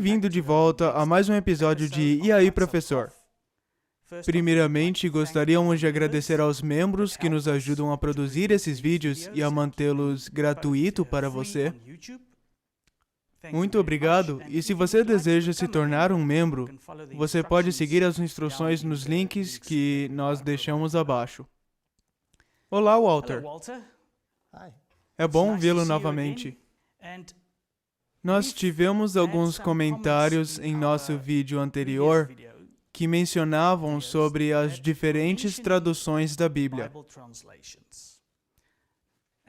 Bem-vindo de volta a mais um episódio de E aí, professor? Primeiramente, gostaríamos de agradecer aos membros que nos ajudam a produzir esses vídeos e a mantê-los gratuito para você. Muito obrigado, e se você deseja se tornar um membro, você pode seguir as instruções nos links que nós deixamos abaixo. Olá, Walter. É bom vê-lo novamente. Nós tivemos alguns comentários em nosso vídeo anterior que mencionavam sobre as diferentes traduções da Bíblia.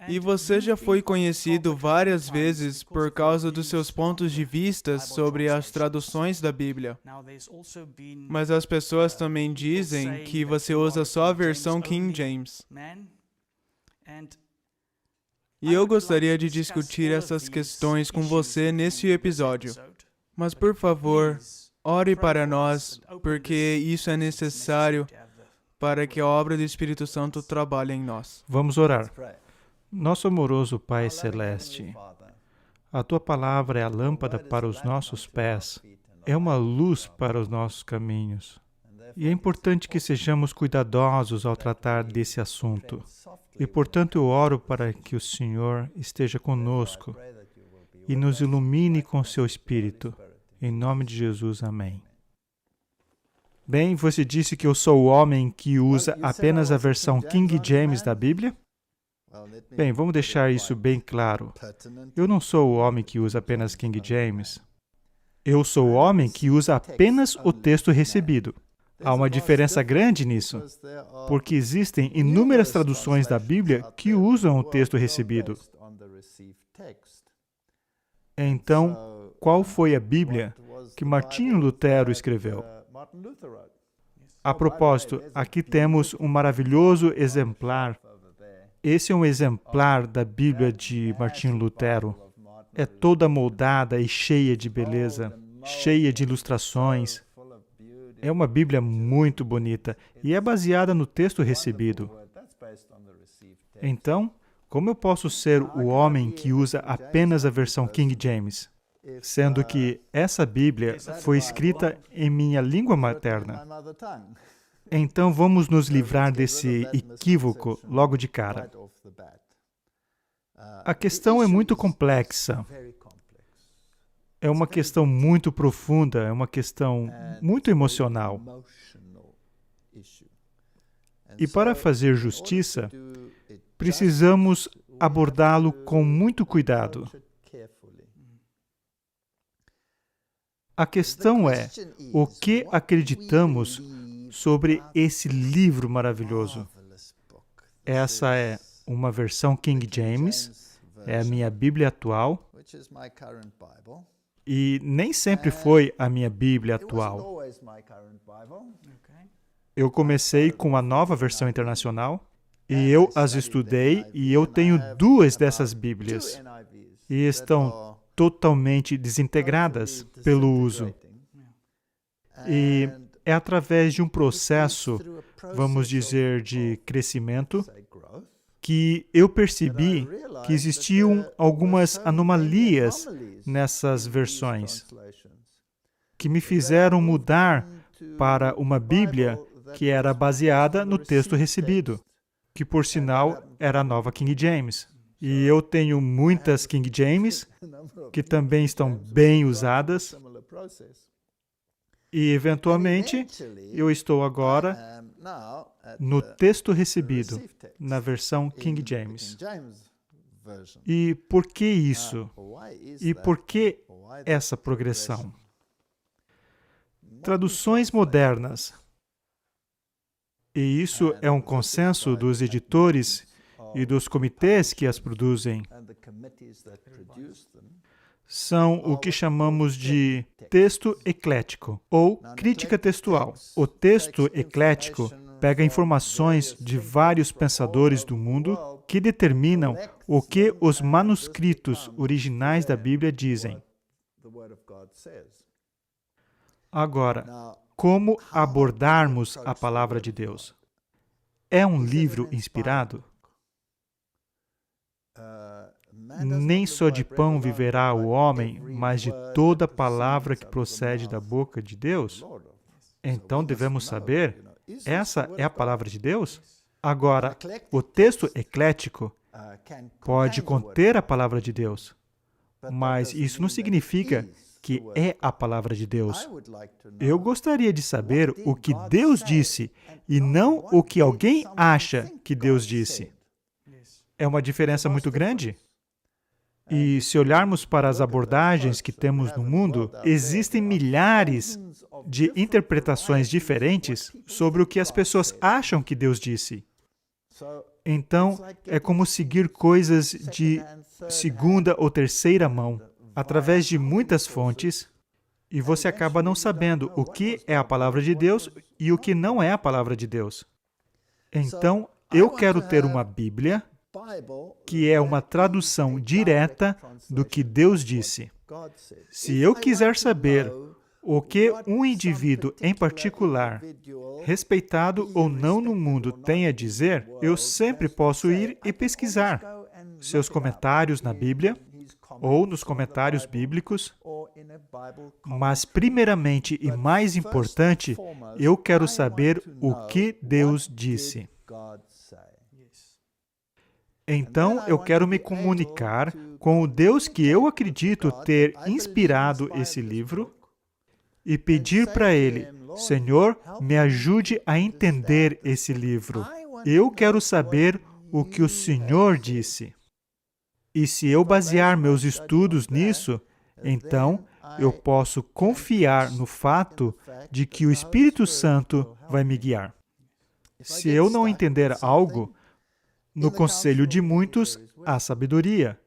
E você já foi conhecido várias vezes por causa dos seus pontos de vista sobre as traduções da Bíblia. Mas as pessoas também dizem que você usa só a versão King James. E eu gostaria de discutir essas questões com você nesse episódio. Mas, por favor, ore para nós, porque isso é necessário para que a obra do Espírito Santo trabalhe em nós. Vamos orar. Nosso amoroso Pai Celeste, a Tua palavra é a lâmpada para os nossos pés, é uma luz para os nossos caminhos. E é importante que sejamos cuidadosos ao tratar desse assunto. E, portanto, eu oro para que o Senhor esteja conosco e nos ilumine com seu Espírito. Em nome de Jesus, amém. Bem, você disse que eu sou o homem que usa apenas a versão King James da Bíblia? Bem, vamos deixar isso bem claro. Eu não sou o homem que usa apenas King James. Eu sou o homem que usa apenas o texto recebido. Há uma diferença grande nisso, porque existem inúmeras traduções da Bíblia que usam o texto recebido. Então, qual foi a Bíblia que Martinho Lutero escreveu? A propósito, aqui temos um maravilhoso exemplar. Esse é um exemplar da Bíblia de Martinho Lutero. É toda moldada e cheia de beleza, cheia de ilustrações. É uma Bíblia muito bonita e é baseada no texto recebido. Então, como eu posso ser o homem que usa apenas a versão King James, sendo que essa Bíblia foi escrita em minha língua materna? Então, vamos nos livrar desse equívoco logo de cara. A questão é muito complexa. É uma questão muito profunda, é uma questão muito emocional. E para fazer justiça, precisamos abordá-lo com muito cuidado. A questão é, o que acreditamos sobre esse livro maravilhoso? Essa é uma versão King James, é a minha Bíblia atual, e nem sempre foi a minha Bíblia atual. Eu comecei com a nova versão internacional, e eu as estudei, e eu tenho duas dessas Bíblias, e estão totalmente desintegradas pelo uso. E é através de um processo, vamos dizer, de crescimento, que eu percebi que existiam algumas anomalias nessas versões, que me fizeram mudar para uma Bíblia que era baseada no texto recebido, que, por sinal, era a nova King James. E eu tenho muitas King James, que também estão bem usadas, e, eventualmente, eu estou agora no texto recebido, na versão King James. E por que isso? E por que essa progressão? Traduções modernas. E isso é um consenso dos editores e dos comitês que as produzem. São o que chamamos de texto eclético ou crítica textual. O texto eclético pega informações de vários pensadores do mundo que determinam o que os manuscritos originais da Bíblia dizem. Agora, como abordarmos a palavra de Deus? É um livro inspirado? Nem só de pão viverá o homem, mas de toda palavra que procede da boca de Deus. Então devemos saber, essa é a palavra de Deus? Agora, o texto eclético pode conter a palavra de Deus, mas isso não significa que é a palavra de Deus. Eu gostaria de saber o que Deus disse e não o que alguém acha que Deus disse. É uma diferença muito grande. E se olharmos para as abordagens que temos no mundo, existem milhares de interpretações diferentes sobre o que as pessoas acham que Deus disse. Então, é como seguir coisas de segunda ou terceira mão, através de muitas fontes, e você acaba não sabendo o que é a palavra de Deus e o que não é a palavra de Deus. Então, eu quero ter uma Bíblia que é uma tradução direta do que Deus disse. Se eu quiser saber o que um indivíduo em particular, respeitado ou não no mundo, tem a dizer, eu sempre posso ir e pesquisar seus comentários na Bíblia ou nos comentários bíblicos, mas primeiramente e mais importante, eu quero saber o que Deus disse. Então, eu quero me comunicar com o Deus que eu acredito ter inspirado esse livro e pedir para Ele, Senhor, me ajude a entender esse livro. Eu quero saber o que o Senhor disse. E se eu basear meus estudos nisso, então eu posso confiar no fato de que o Espírito Santo vai me guiar. Se eu não entender algo, no conselho de muitos, há sabedoria.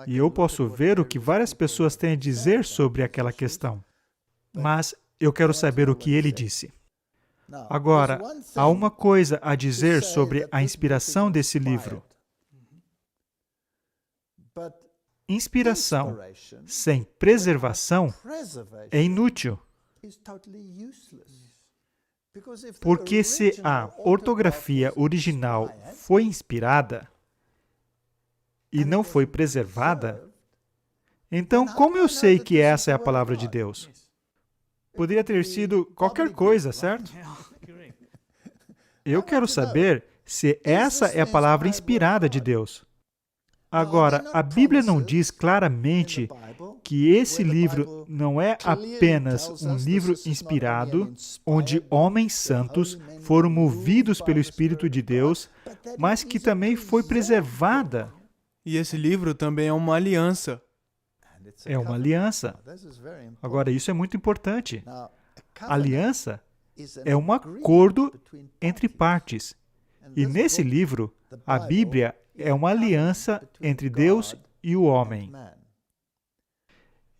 E eu posso ver o que várias pessoas têm a dizer sobre aquela questão. Mas eu quero saber o que ele disse. Agora, há uma coisa a dizer sobre a inspiração desse livro. Inspiração sem preservação é inútil. Porque se a ortografia original foi inspirada e não foi preservada, então como eu sei que essa é a palavra de Deus? Poderia ter sido qualquer coisa, certo? Eu quero saber se essa é a palavra inspirada de Deus. Agora, a Bíblia não diz claramente que esse livro não é apenas um livro inspirado, onde homens santos foram movidos pelo Espírito de Deus, mas que também foi preservada. E esse livro também é uma aliança. É uma aliança. Agora, isso é muito importante. A aliança é um acordo entre partes. E nesse livro, a Bíblia é uma aliança entre Deus e o homem.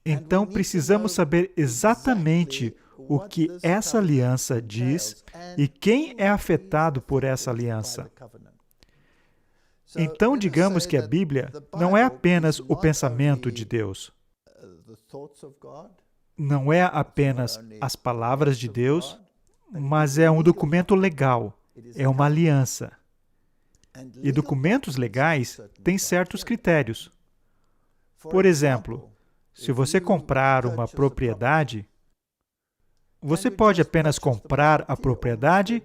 Então, precisamos saber exatamente o que essa aliança diz e quem é afetado por essa aliança. Então, digamos que a Bíblia não é apenas o pensamento de Deus. Não é apenas as palavras de Deus, mas é um documento legal, é uma aliança. E documentos legais têm certos critérios. Por exemplo, se você comprar uma propriedade, você pode apenas comprar a propriedade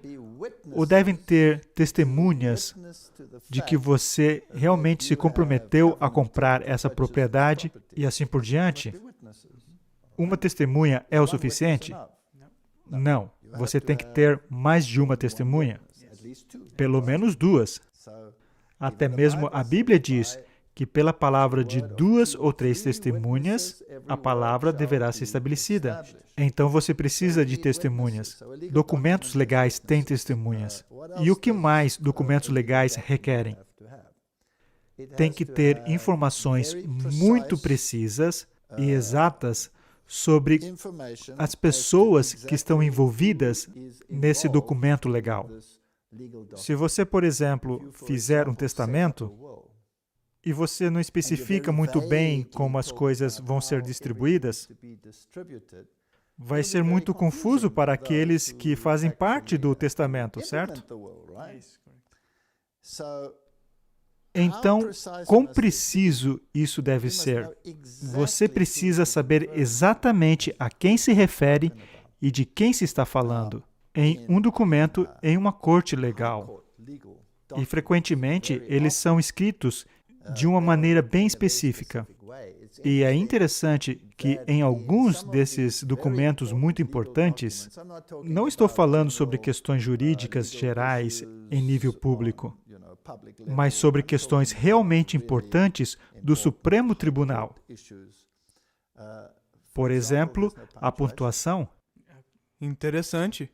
ou devem ter testemunhas de que você realmente se comprometeu a comprar essa propriedade e assim por diante? Uma testemunha é o suficiente? Não. Você tem que ter mais de uma testemunha. Pelo menos duas. Até mesmo a Bíblia diz que pela palavra de 2 ou 3 testemunhas, a palavra deverá ser estabelecida. Então você precisa de testemunhas. Documentos legais têm testemunhas. E o que mais documentos legais requerem? Tem que ter informações muito precisas e exatas sobre as pessoas que estão envolvidas nesse documento legal. Se você, por exemplo, fizer um testamento e você não especifica muito bem como as coisas vão ser distribuídas, vai ser muito confuso para aqueles que fazem parte do testamento, certo? Então, quão preciso isso deve ser? Você precisa saber exatamente a quem se refere e de quem se está falando em um documento em uma corte legal. E, frequentemente, eles são escritos de uma maneira bem específica. E é interessante que em alguns desses documentos muito importantes, não estou falando sobre questões jurídicas gerais em nível público, mas sobre questões realmente importantes do Supremo Tribunal. Por exemplo, a pontuação. Interessante.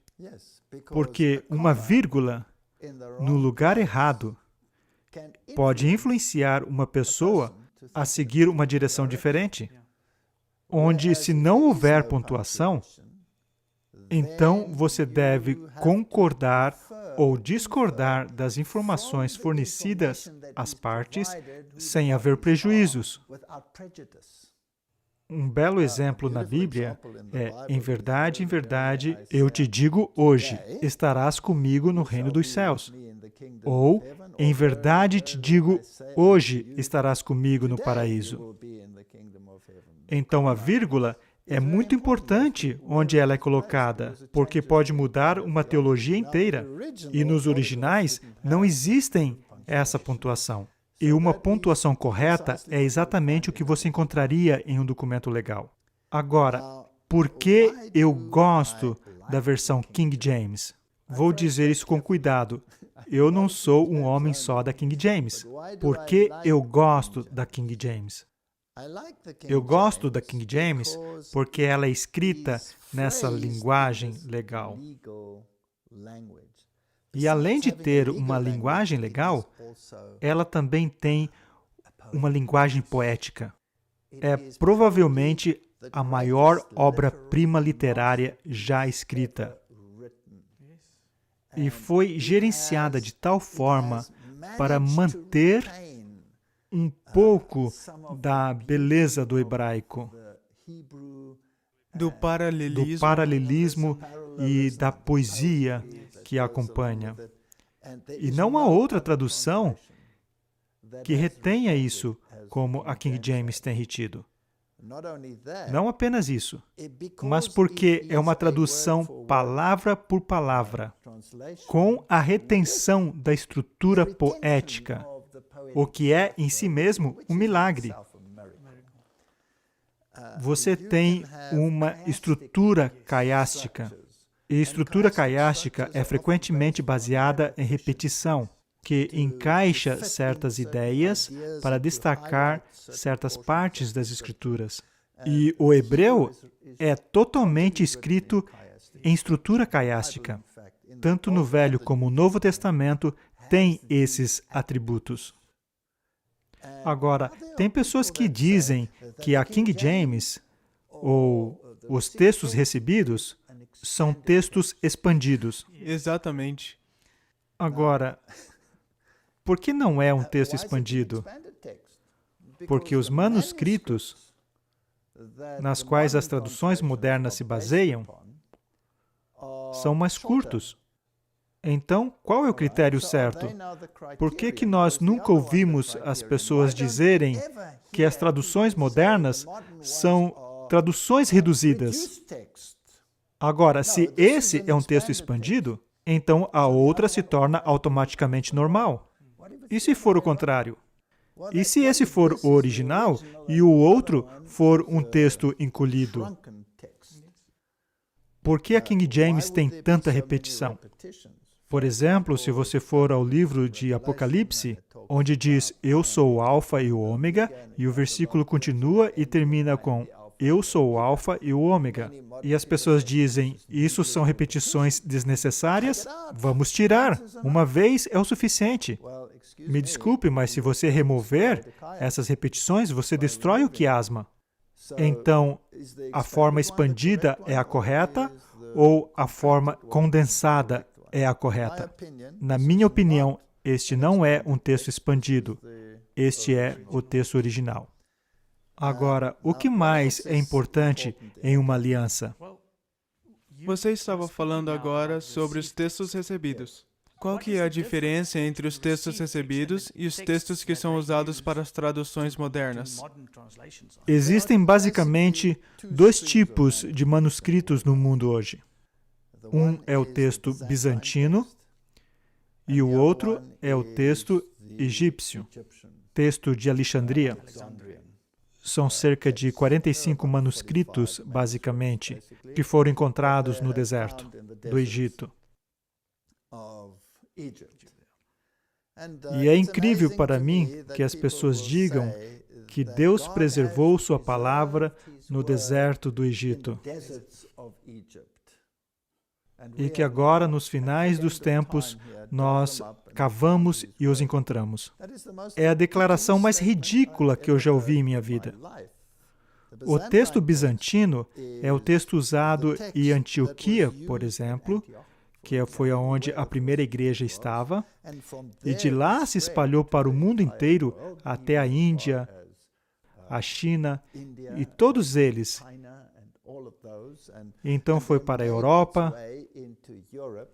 Porque uma vírgula no lugar errado pode influenciar uma pessoa a seguir uma direção diferente, onde, se não houver pontuação, então você deve concordar ou discordar das informações fornecidas às partes sem haver prejuízos. Um belo exemplo na Bíblia é: em verdade, eu te digo hoje, estarás comigo no reino dos céus. Ou, em verdade te digo, hoje estarás comigo no paraíso. Então, a vírgula é muito importante onde ela é colocada, porque pode mudar uma teologia inteira. E nos originais não existem essa pontuação. E uma pontuação correta é exatamente o que você encontraria em um documento legal. Agora, por que eu gosto da versão King James? Vou dizer isso com cuidado. Eu não sou um homem só da King James. Por que eu gosto da King James? Eu gosto da King James porque ela é escrita nessa linguagem legal. E além de ter uma linguagem legal, ela também tem uma linguagem poética. É provavelmente a maior obra-prima literária já escrita. E foi gerenciada de tal forma para manter um pouco da beleza do hebraico, Do paralelismo e da poesia que a acompanha. E não há outra tradução que retenha isso como a King James tem retido. Não apenas isso, mas porque é uma tradução palavra por palavra, com a retenção da estrutura poética, o que é, em si mesmo, um milagre. Você tem uma estrutura caiástica. E estrutura caiástica é frequentemente baseada em repetição, que encaixa certas ideias para destacar certas partes das Escrituras. E o hebreu é totalmente escrito em estrutura caiástica. Tanto no Velho como no Novo Testamento tem esses atributos. Agora, tem pessoas que dizem que a King James, ou os textos recebidos, são textos expandidos. Exatamente. Agora, por que não é um texto expandido? Porque os manuscritos, nas quais as traduções modernas se baseiam, são mais curtos. Então, qual é o critério certo? Por que nós nunca ouvimos as pessoas dizerem que as traduções modernas são traduções reduzidas? Agora, se esse é um texto expandido, então a outra se torna automaticamente normal. E se for o contrário? E se esse for o original e o outro for um texto encolhido? Por que a King James tem tanta repetição? Por exemplo, se você for ao livro de Apocalipse, onde diz eu sou o Alfa e o Ômega, e o versículo continua e termina com eu sou o Alfa e o Ômega. E as pessoas dizem, isso são repetições desnecessárias? Vamos tirar. Uma vez é o suficiente. Me desculpe, mas se você remover essas repetições, você destrói o quiasma. Então, a forma expandida é a correta ou a forma condensada é a correta? Na minha opinião, este não é um texto expandido. Este é o texto original. Agora, o que mais é importante em uma aliança? Você estava falando agora sobre os textos recebidos. Qual que é a diferença entre os textos recebidos e os textos que são usados para as traduções modernas? Existem basicamente dois tipos de manuscritos no mundo hoje. Um é o texto bizantino e o outro é o texto egípcio, texto de Alexandria. São cerca de 45 manuscritos, basicamente, que foram encontrados no deserto do Egito. E é incrível para mim que as pessoas digam que Deus preservou sua palavra no deserto do Egito. E que agora, nos finais dos tempos, nós cavamos e os encontramos. É a declaração mais ridícula que eu já ouvi em minha vida. O texto bizantino é o texto usado em Antioquia, por exemplo, que foi onde a primeira igreja estava, e de lá se espalhou para o mundo inteiro, até a Índia, a China, e todos eles. Então foi para a Europa.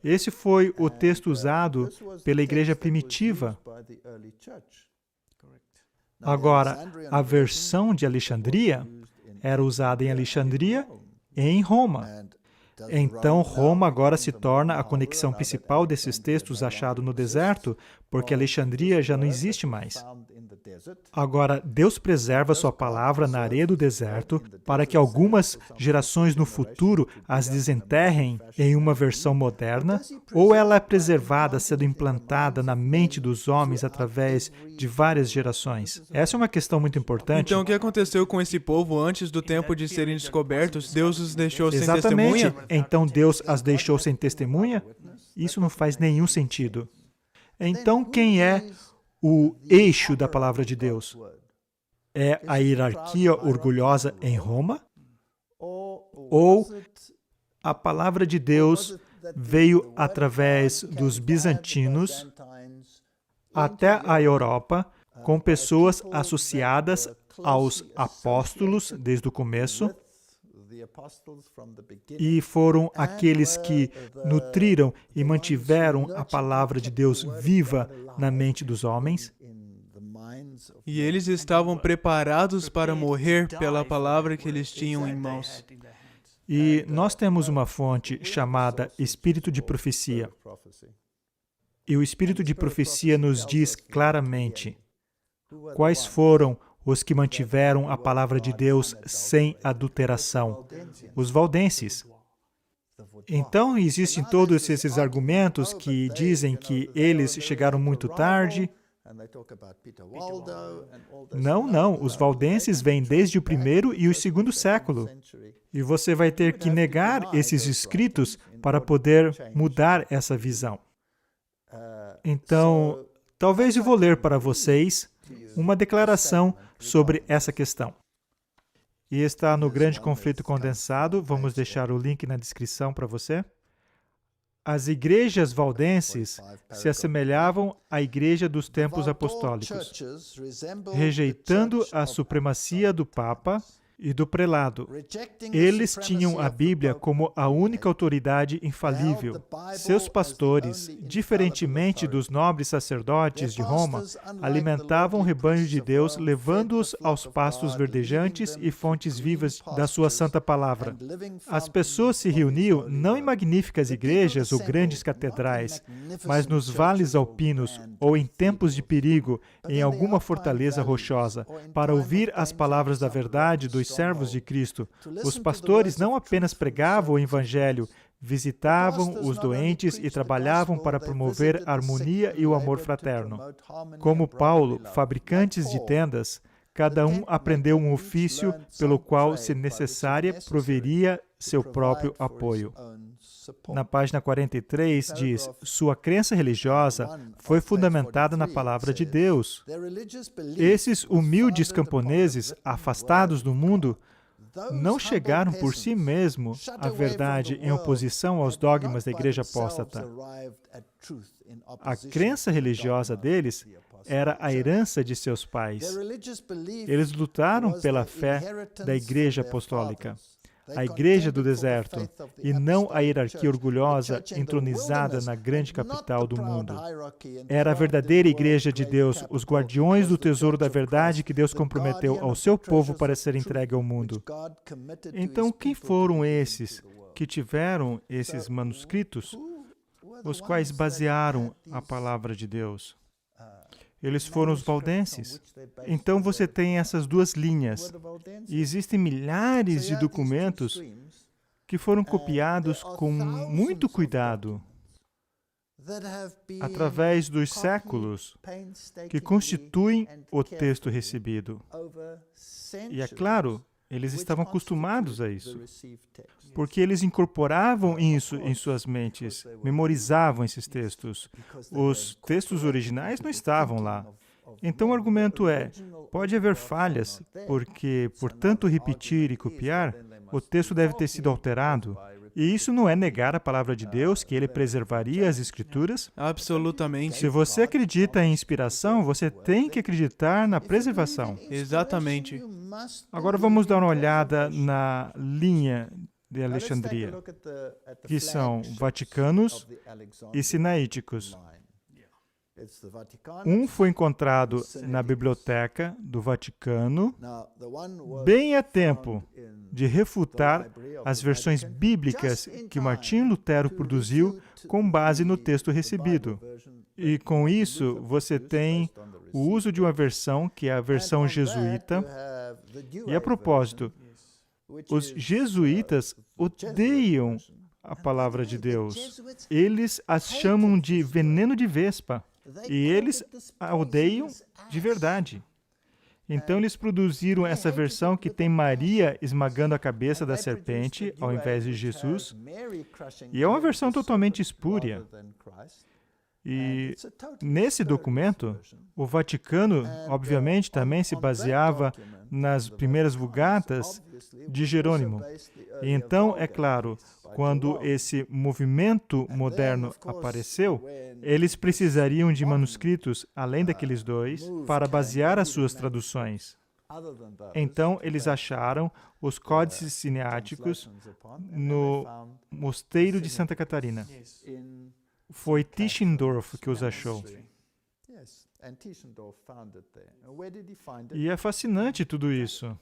Esse foi o texto usado pela igreja primitiva. Agora, a versão de Alexandria era usada em Alexandria e em Roma. Então, Roma agora se torna a conexão principal desses textos achados no deserto, porque Alexandria já não existe mais. Agora, Deus preserva sua palavra na areia do deserto para que algumas gerações no futuro as desenterrem em uma versão moderna, ou ela é preservada sendo implantada na mente dos homens através de várias gerações? Essa é uma questão muito importante. Então, o que aconteceu com esse povo antes do tempo de serem descobertos? Deus os deixou sem Exatamente. testemunha? Então, Deus as deixou sem testemunha? Isso não faz nenhum sentido. Então, quem é o eixo da palavra de Deus? É a hierarquia orgulhosa em Roma? Ou a palavra de Deus veio através dos bizantinos até a Europa, com pessoas associadas aos apóstolos desde o começo, e foram aqueles que nutriram e mantiveram a palavra de Deus viva na mente dos homens. E eles estavam preparados para morrer pela palavra que eles tinham em mãos. E nós temos uma fonte chamada Espírito de Profecia. E o Espírito de Profecia nos diz claramente quais foram os que mantiveram a palavra de Deus sem adulteração: os valdenses. Então, existem todos esses argumentos que dizem que eles chegaram muito tarde. Não, os valdenses vêm desde o primeiro e o segundo século. E você vai ter que negar esses escritos para poder mudar essa visão. Então, talvez eu vou ler para vocês uma declaração sobre essa questão. E está no Grande Conflito Condensado. Vamos deixar o link na descrição para você. As igrejas valdenses se assemelhavam à igreja dos tempos apostólicos, rejeitando a supremacia do Papa e do prelado. Eles tinham a Bíblia como a única autoridade infalível. Seus pastores, diferentemente dos nobres sacerdotes de Roma, alimentavam o rebanho de Deus, levando-os aos pastos verdejantes e fontes vivas da sua santa palavra. As pessoas se reuniam não em magníficas igrejas ou grandes catedrais, mas nos vales alpinos ou em tempos de perigo, em alguma fortaleza rochosa, para ouvir as palavras da verdade dos servos de Cristo. Os pastores não apenas pregavam o Evangelho, visitavam os doentes e trabalhavam para promover a harmonia e o amor fraterno. Como Paulo, fabricantes de tendas, cada um aprendeu um ofício pelo qual, se necessária, proveria seu próprio apoio. Na página 43 diz: sua crença religiosa foi fundamentada na palavra de Deus. Esses humildes camponeses, afastados do mundo, não chegaram por si mesmos à verdade em oposição aos dogmas da igreja apóstata. A crença religiosa deles era a herança de seus pais. Eles lutaram pela fé da igreja apostólica. a igreja do deserto, e não a hierarquia orgulhosa entronizada na grande capital do mundo. Era a verdadeira igreja de Deus, os guardiões do tesouro da verdade que Deus comprometeu ao seu povo para ser entregue ao mundo. Então, quem foram esses que tiveram esses manuscritos, os quais basearam a palavra de Deus? Eles foram os valdenses. Então você tem essas duas linhas. E existem milhares de documentos que foram copiados com muito cuidado através dos séculos que constituem o texto recebido. E é claro, eles estavam acostumados a isso, porque eles incorporavam isso em suas mentes, memorizavam esses textos. Os textos originais não estavam lá. Então o argumento é, pode haver falhas, porque por tanto repetir e copiar, o texto deve ter sido alterado. E isso não é negar a palavra de Deus, que ele preservaria as Escrituras? Absolutamente. Se você acredita em inspiração, você tem que acreditar na preservação. Exatamente. Agora vamos dar uma olhada na linha de Alexandria, que são vaticanos e sinaíticos. Um foi encontrado na biblioteca do Vaticano, bem a tempo de refutar as versões bíblicas que Martinho Lutero produziu com base no texto recebido. E com isso, você tem o uso de uma versão, que é a versão jesuíta. E a propósito, os jesuítas odeiam a palavra de Deus. Eles as chamam de veneno de vespa. E eles a odeiam de verdade. Então eles produziram essa versão que tem Maria esmagando a cabeça da serpente ao invés de Jesus. E é uma versão totalmente espúria. E nesse documento, o Vaticano, obviamente, também se baseava nas primeiras vulgatas de Jerônimo. E então, é claro, quando esse movimento moderno apareceu, eles precisariam de manuscritos, além daqueles dois, para basear as suas traduções. Então, eles acharam os códices cineáticos no mosteiro de Santa Catarina. Foi Tischendorf que os achou. E é fascinante tudo isso.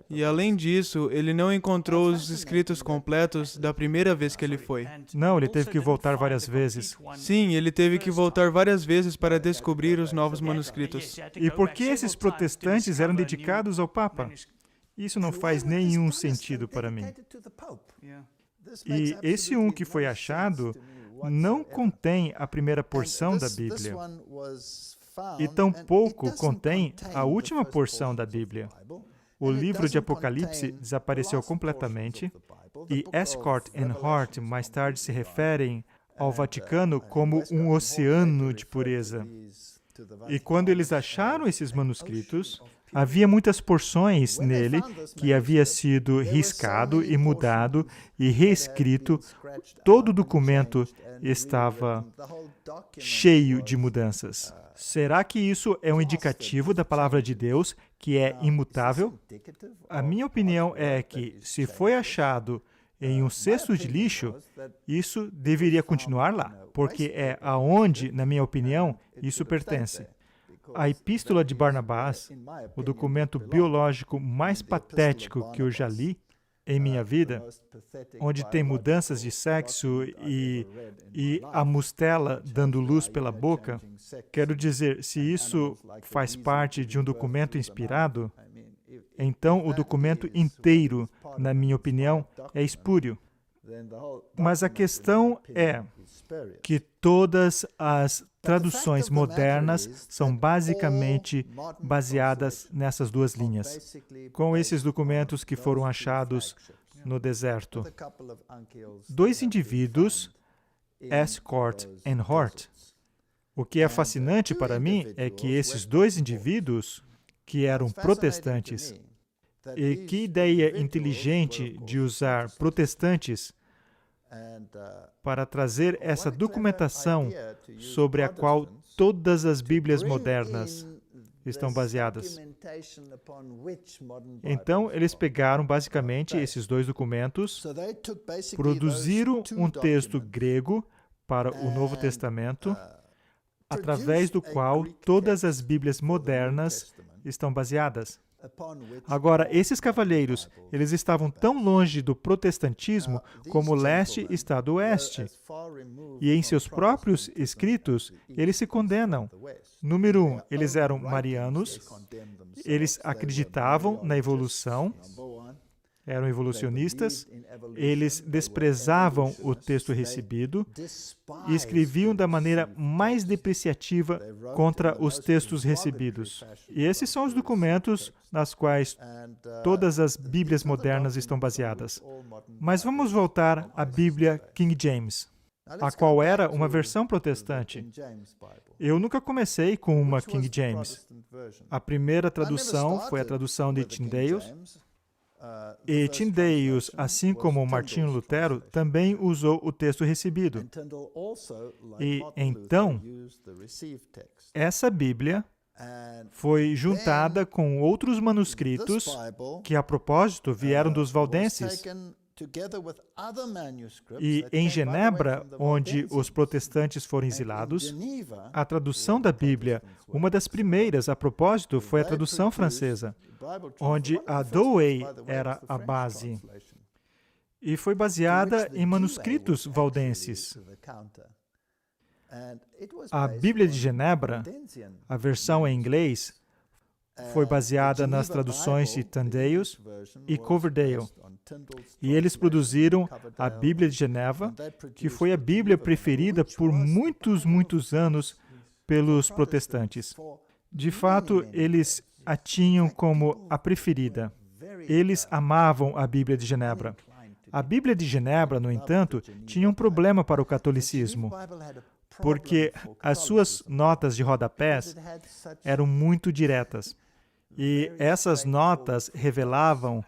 E além disso, ele não encontrou os escritos completos da primeira vez que ele foi. Não, ele teve que voltar várias vezes. Sim, ele teve que voltar várias vezes para descobrir os novos manuscritos. E por que esses protestantes eram dedicados ao Papa? Isso não faz nenhum sentido para mim. E esse um que foi achado não contém a primeira porção da Bíblia. E tampouco contém a última porção da Bíblia. O livro de Apocalipse desapareceu completamente, e Escort e Hort mais tarde se referem ao Vaticano como um oceano de pureza. E quando eles acharam esses manuscritos, havia muitas porções nele que havia sido riscado e mudado e reescrito. Todo o documento estava cheio de mudanças. Será que isso é um indicativo da palavra de Deus, que é imutável? A minha opinião é que, se foi achado em um cesto de lixo, isso deveria continuar lá, porque é aonde, na minha opinião, isso pertence. A Epístola de Barnabás, o documento biológico mais patético que eu já li em minha vida, onde tem mudanças de sexo e a mostela dando luz pela boca, quero dizer, se isso faz parte de um documento inspirado, então o documento inteiro, na minha opinião, é espúrio. Mas a questão é que todas as traduções modernas são basicamente baseadas nessas duas linhas, com esses documentos que foram achados no deserto. Dois indivíduos, Escort e Hort. O que é fascinante para mim é que esses dois indivíduos, que eram protestantes, e que ideia inteligente de usar protestantes para trazer essa documentação sobre a qual todas as Bíblias modernas estão baseadas. Então, eles pegaram basicamente esses dois documentos, produziram um texto grego para o Novo Testamento, através do qual todas as Bíblias modernas estão baseadas. Agora, esses cavalheiros, eles estavam tão longe do protestantismo como o leste está do oeste. E em seus próprios escritos, eles se condenam. Número 1, eles eram marianos, eles acreditavam na evolução, eram evolucionistas, eles desprezavam o texto recebido e escreviam da maneira mais depreciativa contra os textos recebidos. E esses são os documentos nas quais todas as Bíblias modernas estão baseadas. Mas vamos voltar à Bíblia King James, a qual era uma versão protestante. Eu nunca comecei com uma King James. A primeira tradução foi a tradução de Tyndale. E Tyndale, assim como Martinho Lutero, também usou o texto recebido. E então, essa Bíblia foi juntada com outros manuscritos que, a propósito, vieram dos valdenses. E em Genebra, onde os protestantes foram exilados, a tradução da Bíblia, uma das primeiras, a propósito, foi a tradução francesa, onde a Douay era a base. E foi baseada em manuscritos valdenses. A Bíblia de Genebra, a versão em inglês, foi baseada nas traduções de Tyndale e Coverdale. E eles produziram a Bíblia de Genebra, que foi a Bíblia preferida por muitos anos pelos protestantes. De fato, eles a tinham como a preferida. Eles amavam a Bíblia de Genebra. A Bíblia de Genebra, no entanto, tinha um problema para o catolicismo, porque as suas notas de rodapés eram muito diretas. E essas notas revelavam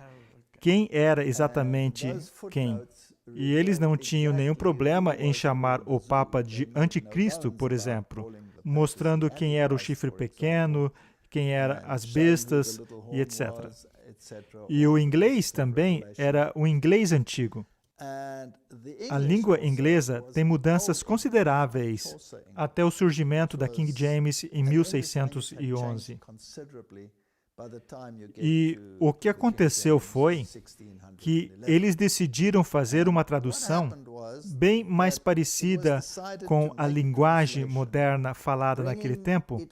quem era exatamente quem. E eles não tinham nenhum problema em chamar o Papa de anticristo, por exemplo, mostrando quem era o chifre pequeno, quem eram as bestas e etc. E o inglês também era o inglês antigo. A língua inglesa tem mudanças consideráveis até o surgimento da King James em 1611. E o que aconteceu foi que eles decidiram fazer uma tradução bem mais parecida com a linguagem moderna falada naquele tempo,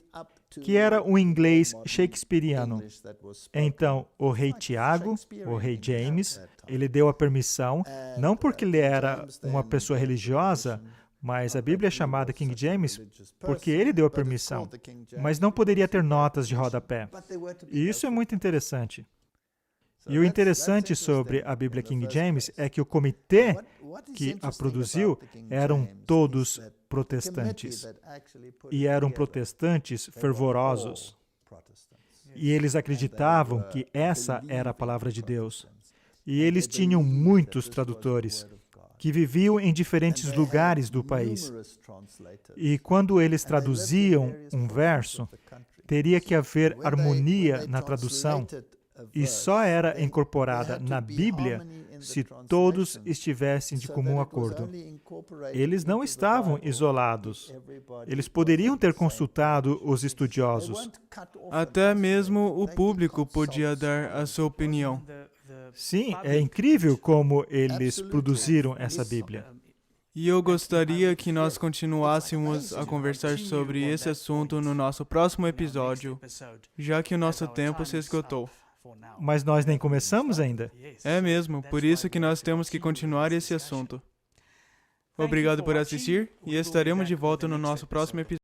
que era o inglês shakespeariano. Então, o rei Tiago, o rei James, ele deu a permissão, não porque ele era uma pessoa religiosa, mas a Bíblia é chamada King James porque ele deu a permissão, mas não poderia ter notas de rodapé. E isso é muito interessante. E o interessante sobre a Bíblia King James é que o comitê que a produziu eram todos protestantes. E eram protestantes fervorosos. E eles acreditavam que essa era a palavra de Deus. E eles tinham muitos tradutores que viviam em diferentes lugares do país. E quando eles traduziam um verso, teria que haver harmonia na tradução, e só era incorporada na Bíblia se todos estivessem de comum acordo. Eles não estavam isolados. Eles poderiam ter consultado os estudiosos. Até mesmo o público podia dar a sua opinião. Sim, é incrível como eles produziram essa Bíblia. E eu gostaria que nós continuássemos a conversar sobre esse assunto no nosso próximo episódio, já que o nosso tempo se esgotou. Mas nós nem começamos ainda. É mesmo, por isso que nós temos que continuar esse assunto. Obrigado por assistir e estaremos de volta no nosso próximo episódio.